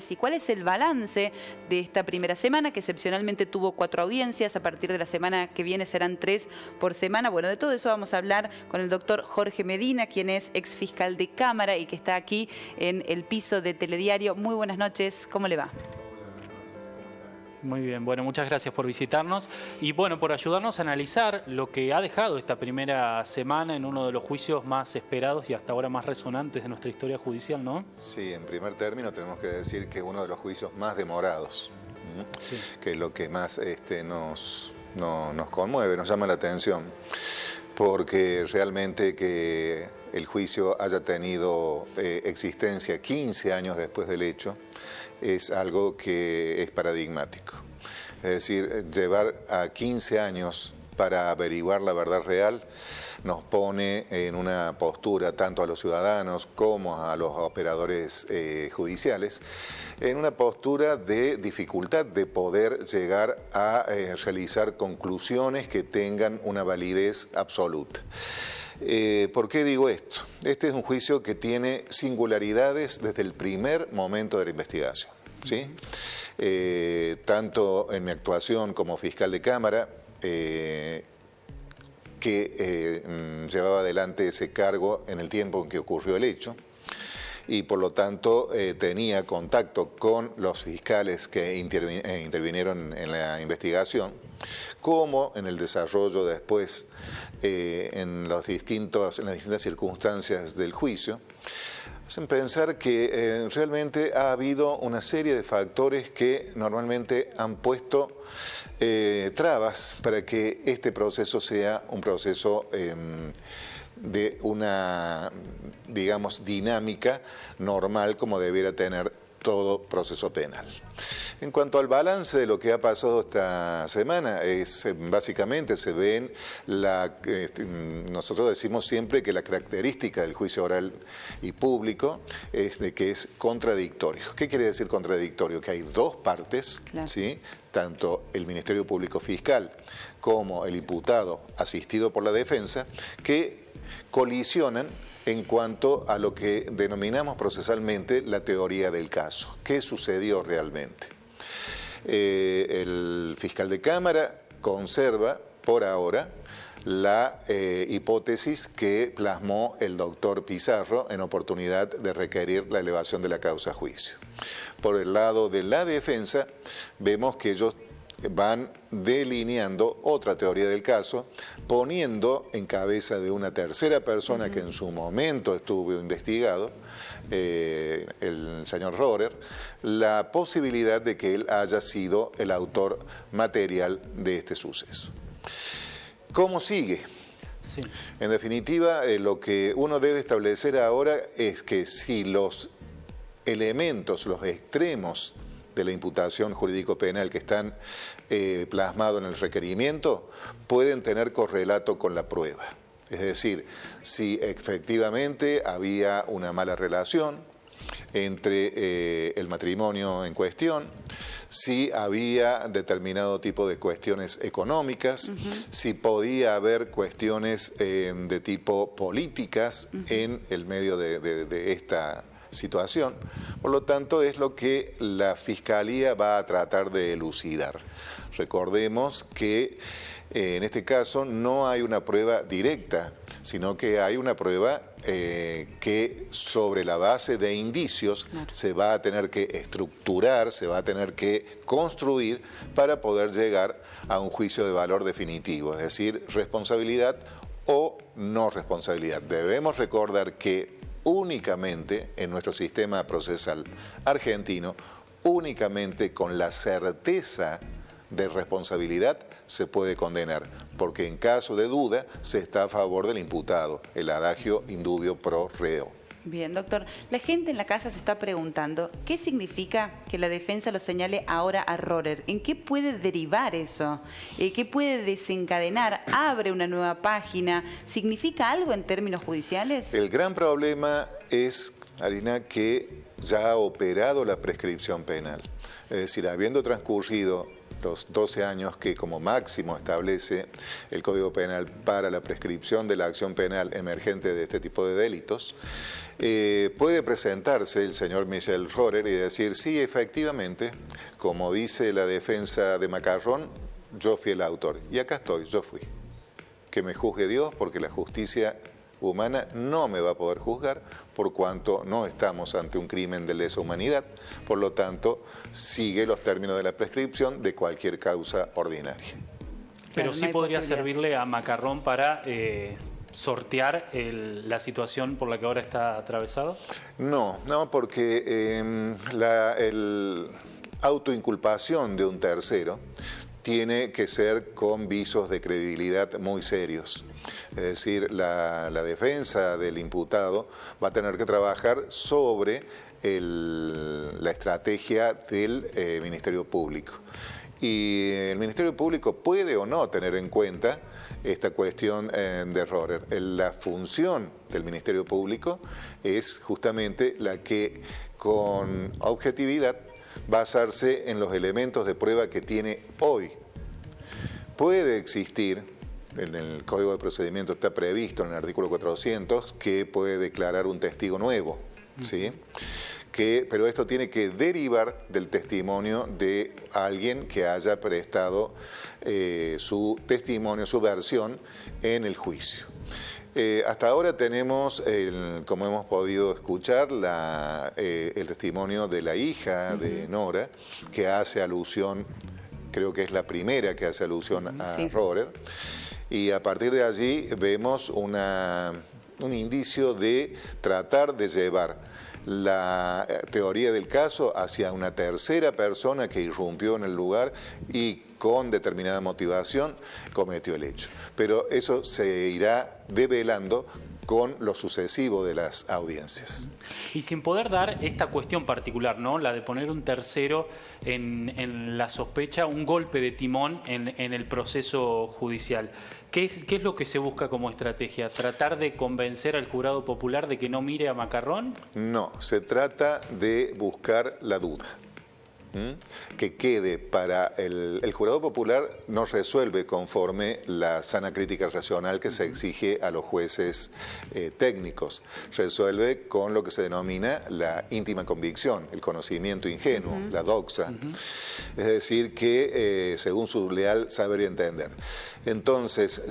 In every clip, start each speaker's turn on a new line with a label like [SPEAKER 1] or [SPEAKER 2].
[SPEAKER 1] tribunales y cuál es el balance de esta primera semana, que excepcionalmente tuvo 4 audiencias. A partir de la semana que viene serán 3 por semana. Bueno, de todo eso vamos a hablar con el doctor Jorge Medina, quien es ex fiscal de Cámara y que está aquí en el piso de Telediario. Muy buenas noches, ¿cómo le va?
[SPEAKER 2] Muy bien, bueno, muchas gracias por visitarnos y bueno, por ayudarnos a analizar lo que ha dejado esta primera semana en uno de los juicios más esperados y hasta ahora más resonantes de nuestra historia judicial, ¿no?
[SPEAKER 3] Sí, en primer término tenemos que decir que es uno de los juicios más demorados, sí, que es lo que más nos conmueve, nos llama la atención, porque realmente que el juicio haya tenido existencia 15 años después del hecho, es algo que es paradigmático. Es decir, llevar a 15 años para averiguar la verdad real nos pone en una postura, tanto a los ciudadanos como a los operadores judiciales, en una postura de dificultad de poder llegar a realizar conclusiones que tengan una validez absoluta. ¿Por qué digo esto? Este es un juicio que tiene singularidades desde el primer momento de la investigación, ¿sí? Tanto en mi actuación como fiscal de Cámara, que llevaba adelante ese cargo en el tiempo en que ocurrió el hecho, y por lo tanto tenía contacto con los fiscales que intervinieron en la investigación, como en el desarrollo después en las distintas circunstancias del juicio, hacen pensar que realmente ha habido una serie de factores que normalmente han puesto trabas para que este proceso sea un proceso de una, digamos, dinámica normal como debiera tener todo proceso penal. En cuanto al balance de lo que ha pasado esta semana, básicamente se ven, nosotros decimos siempre que la característica del juicio oral y público es de que es contradictorio. ¿Qué quiere decir contradictorio? Que hay dos partes, claro, ¿sí? Tanto el Ministerio Público Fiscal como el imputado asistido por la defensa, que colisionan en cuanto a lo que denominamos procesalmente la teoría del caso. ¿Qué sucedió realmente? El fiscal de Cámara conserva, por ahora, la hipótesis que plasmó el doctor Pizarro en oportunidad de requerir la elevación de la causa a juicio. Por el lado de la defensa, vemos que ellos van delineando otra teoría del caso, poniendo en cabeza de una tercera persona que en su momento estuvo investigado, el señor Rohrer, la posibilidad de que él haya sido el autor material de este suceso. ¿Cómo sigue? Sí. En definitiva, lo que uno debe establecer ahora es que si los elementos, los extremos de la imputación jurídico-penal que están plasmados en el requerimiento pueden tener correlato con la prueba. Es decir, si efectivamente había una mala relación entre el matrimonio en cuestión, si había determinado tipo de cuestiones económicas, si podía haber cuestiones de tipo políticas en el medio de esta situación. Por lo tanto, es lo que la Fiscalía va a tratar de elucidar. Recordemos que en este caso no hay una prueba directa, sino que hay una prueba que sobre la base de indicios, claro, se va a tener que estructurar, se va a tener que construir para poder llegar a un juicio de valor definitivo, es decir, responsabilidad o no responsabilidad. Debemos recordar que únicamente en nuestro sistema procesal argentino, únicamente con la certeza de responsabilidad se puede condenar, porque en caso de duda se está a favor del imputado, el adagio indubio pro reo.
[SPEAKER 1] Bien, doctor. La gente en la casa se está preguntando, ¿qué significa que la defensa lo señale ahora a Rohrer? ¿En qué puede derivar eso? ¿Qué puede desencadenar? ¿Abre una nueva página? ¿Significa algo en términos judiciales?
[SPEAKER 3] El gran problema es, Arina, que ya ha operado la prescripción penal. Es decir, habiendo transcurrido los 12 años que como máximo establece el Código Penal para la prescripción de la acción penal emergente de este tipo de delitos, puede presentarse el señor Michel Rohrer y decir, sí, efectivamente, como dice la defensa de Macarrón, yo fui el autor. Y acá estoy, yo fui. Que me juzgue Dios, porque la justicia humana no me va a poder juzgar, por cuanto no estamos ante un crimen de lesa humanidad, por lo tanto, sigue los términos de la prescripción de cualquier causa ordinaria.
[SPEAKER 2] Pero
[SPEAKER 1] Claro,
[SPEAKER 2] sí
[SPEAKER 1] no hay
[SPEAKER 2] podría
[SPEAKER 1] posibilidad.
[SPEAKER 2] servirle a Macarrón para sortear la situación por la que ahora está atravesado.
[SPEAKER 3] No, porque la autoinculpación de un tercero tiene que ser con visos de credibilidad muy serios. Es decir, la defensa del imputado va a tener que trabajar sobre la estrategia del Ministerio Público. Y el Ministerio Público puede o no tener en cuenta esta cuestión de Rohrer. La función del Ministerio Público es justamente la que con objetividad basarse en los elementos de prueba que tiene hoy. Puede existir, en el Código de Procedimiento está previsto en el artículo 400, que puede declarar un testigo nuevo, ¿sí? Pero esto tiene que derivar del testimonio de alguien que haya prestado su testimonio, su versión en el juicio. Hasta ahora tenemos, como hemos podido escuchar, el testimonio de la hija de Nora, que hace alusión, creo que es la primera que hace alusión a Rohrer, y a partir de allí vemos un indicio de tratar de llevar la teoría del caso hacia una tercera persona que irrumpió en el lugar y con determinada motivación cometió el hecho. Pero eso se irá develando con lo sucesivo de las audiencias.
[SPEAKER 2] Y sin poder dar esta cuestión particular, ¿no? La de poner un tercero en la sospecha, un golpe de timón en el proceso judicial. ¿Qué es lo que se busca como estrategia? ¿Tratar de convencer al jurado popular de que no mire a Macarrón?
[SPEAKER 3] No, se trata de buscar la duda. Que quede para el jurado popular no resuelve conforme la sana crítica racional que se exige a los jueces técnicos. Resuelve con lo que se denomina la íntima convicción, el conocimiento ingenuo, la doxa. Es decir, que según su leal saber y entender. Entonces,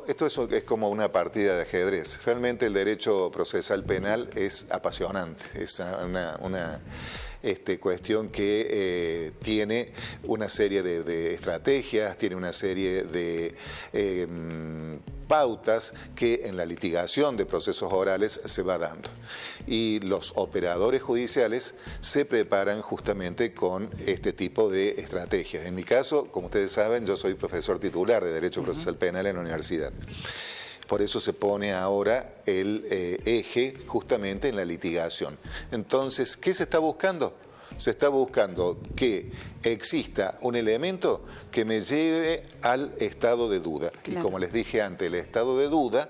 [SPEAKER 3] esto es como una partida de ajedrez. Realmente el derecho procesal penal es apasionante, es una cuestión que tiene una serie de estrategias, tiene una serie de pautas que en la litigación de procesos orales se va dando. Y los operadores judiciales se preparan justamente con este tipo de estrategias. En mi caso, como ustedes saben, yo soy profesor titular de Derecho Procesal Penal en la universidad. Por eso se pone ahora el eje justamente en la litigación. Entonces, ¿qué se está buscando? Se está buscando que exista un elemento que me lleve al estado de duda. Claro. Y como les dije antes, el estado de duda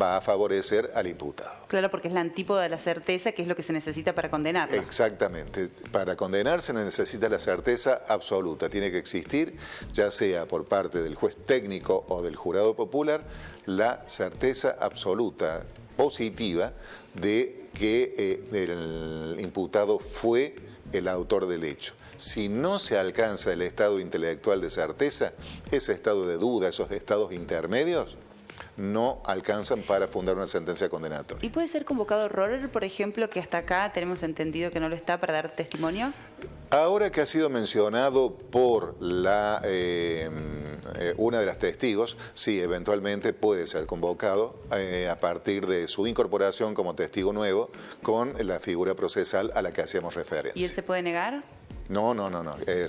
[SPEAKER 3] va a favorecer al imputado.
[SPEAKER 1] Claro, porque es la antípoda de la certeza, que es lo que se necesita para condenarlo.
[SPEAKER 3] Exactamente. Para condenar se necesita la certeza absoluta. Tiene que existir, ya sea por parte del juez técnico o del jurado popular, la certeza absoluta, positiva, de que el imputado fue el autor del hecho. Si no se alcanza el estado intelectual de certeza, ese estado de duda, esos estados intermedios, no alcanzan para fundar una sentencia condenatoria.
[SPEAKER 1] ¿Y puede ser convocado Rohrer, por ejemplo, que hasta acá tenemos entendido que no lo está, para dar testimonio?
[SPEAKER 3] Ahora que ha sido mencionado por una de las testigos, sí, eventualmente puede ser convocado a partir de su incorporación como testigo nuevo con la figura procesal a la que hacíamos referencia.
[SPEAKER 1] ¿Y él se puede negar?
[SPEAKER 3] No.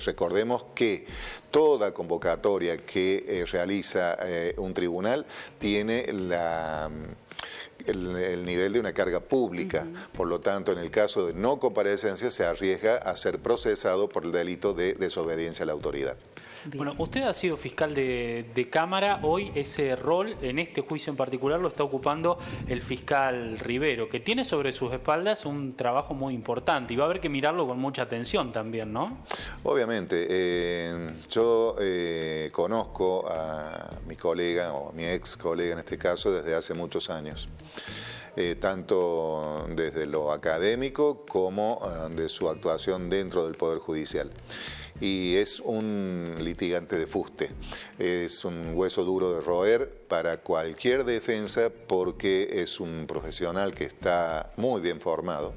[SPEAKER 3] Recordemos que toda convocatoria que realiza un tribunal tiene el nivel de una carga pública. Por lo tanto, en el caso de no comparecencia, se arriesga a ser procesado por el delito de desobediencia a la autoridad.
[SPEAKER 1] Bien.
[SPEAKER 2] Bueno, usted ha sido fiscal de Cámara. Hoy ese rol, en este juicio en particular, lo está ocupando el fiscal Rivero, que tiene sobre sus espaldas un trabajo muy importante y va a haber que mirarlo con mucha atención también, ¿no?
[SPEAKER 3] Obviamente. Yo conozco a mi colega, o a mi ex colega en este caso, desde hace muchos años. Tanto desde lo académico como de su actuación dentro del Poder Judicial. Y es un litigante de fuste, es un hueso duro de roer para cualquier defensa porque es un profesional que está muy bien formado.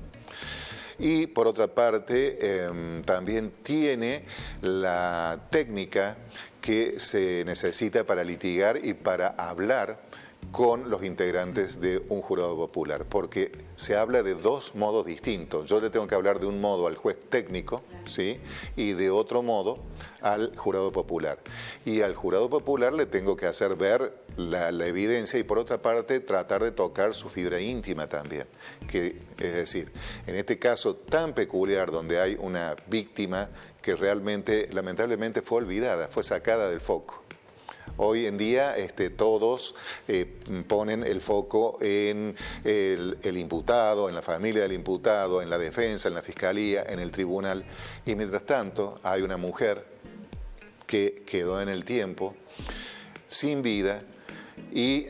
[SPEAKER 3] Y por otra parte, también tiene la técnica que se necesita para litigar y para hablar con los integrantes de un jurado popular, porque se habla de dos modos distintos. Yo le tengo que hablar de un modo al juez técnico, ¿sí? Y de otro modo al jurado popular. Y al jurado popular le tengo que hacer ver la evidencia y por otra parte tratar de tocar su fibra íntima también. Que, es decir, en este caso tan peculiar donde hay una víctima que realmente, lamentablemente, fue olvidada, fue sacada del foco. Hoy en día todos ponen el foco en el imputado, en la familia del imputado, en la defensa, en la fiscalía, en el tribunal. Y mientras tanto hay una mujer que quedó en el tiempo, sin vida y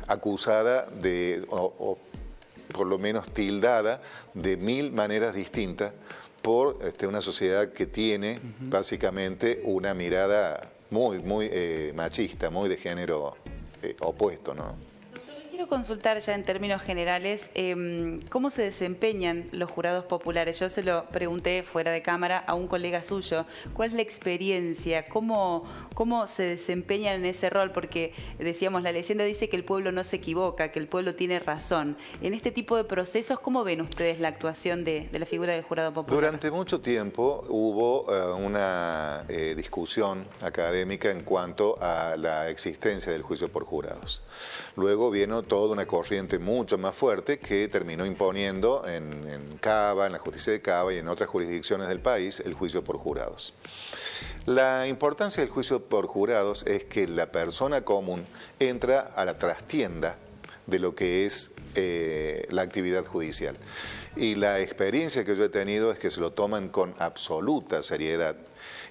[SPEAKER 3] acusada de, o por lo menos tildada de 1000 maneras distintas por una sociedad que tiene básicamente una mirada muy machista, muy de género opuesto, ¿no?
[SPEAKER 1] Quiero consultar ya en términos generales cómo se desempeñan los jurados populares. Yo se lo pregunté fuera de cámara a un colega suyo. ¿Cuál es la experiencia? ¿Cómo se desempeñan en ese rol? Porque decíamos, la leyenda dice que el pueblo no se equivoca, que el pueblo tiene razón. En este tipo de procesos, ¿cómo ven ustedes la actuación de la figura del jurado popular?
[SPEAKER 3] Durante mucho tiempo hubo una discusión académica en cuanto a la existencia del juicio por jurados. Luego vino toda una corriente mucho más fuerte que terminó imponiendo en Cava, en la justicia de Cava y en otras jurisdicciones del país el juicio por jurados. La importancia del juicio por jurados es que la persona común entra a la trastienda de lo que es la actividad judicial. Y la experiencia que yo he tenido es que se lo toman con absoluta seriedad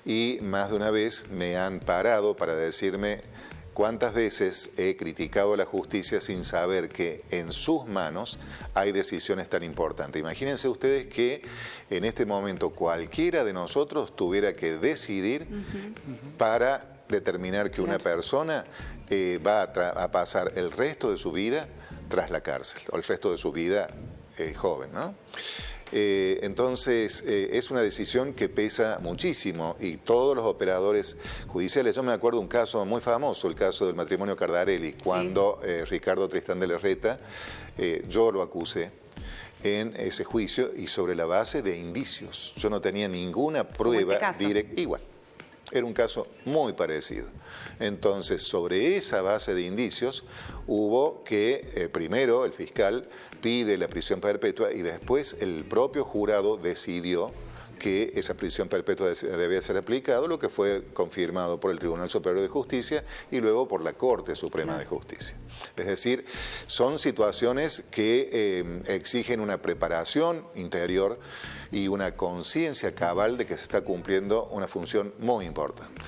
[SPEAKER 3] y más de una vez me han parado para decirme cuántas veces he criticado a la justicia sin saber que en sus manos hay decisiones tan importantes. Imagínense ustedes que en este momento cualquiera de nosotros tuviera que decidir para determinar que una persona va a pasar el resto de su vida tras la cárcel, o el resto de su vida joven, ¿no? Entonces es una decisión que pesa muchísimo y todos los operadores judiciales, yo me acuerdo un caso muy famoso, el caso del matrimonio Cardarelli, cuando Ricardo Tristán de Larreta, yo lo acusé en ese juicio y sobre la base de indicios. Yo no tenía ninguna prueba directa, igual. Era un caso muy parecido. Entonces, sobre esa base de indicios, hubo que, primero, el fiscal pide la prisión perpetua y después el propio jurado decidió que esa prisión perpetua debía ser aplicada, lo que fue confirmado por el Tribunal Superior de Justicia y luego por la Corte Suprema de Justicia. Es decir, son situaciones que exigen una preparación interior y una conciencia cabal de que se está cumpliendo una función muy importante.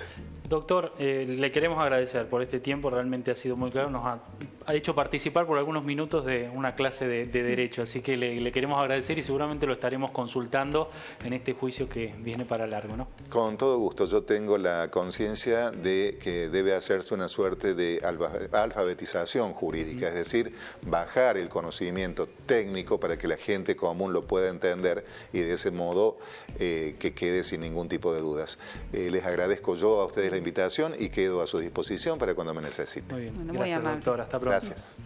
[SPEAKER 2] Doctor, le queremos agradecer por este tiempo, realmente ha sido muy claro, nos ha hecho participar por algunos minutos de una clase de Derecho, así que le queremos agradecer y seguramente lo estaremos consultando en este juicio que viene para largo, ¿no? Con todo gusto, yo tengo la conciencia de que debe hacerse una suerte de alfabetización jurídica, es decir, bajar el conocimiento técnico para que la gente común lo pueda entender y de ese modo que quede sin ningún tipo de dudas. Les agradezco yo a ustedes la invitación y quedo a su disposición para cuando me necesiten. Muy bien,
[SPEAKER 1] bueno,
[SPEAKER 2] gracias, doctor. Hasta pronto.
[SPEAKER 3] Gracias.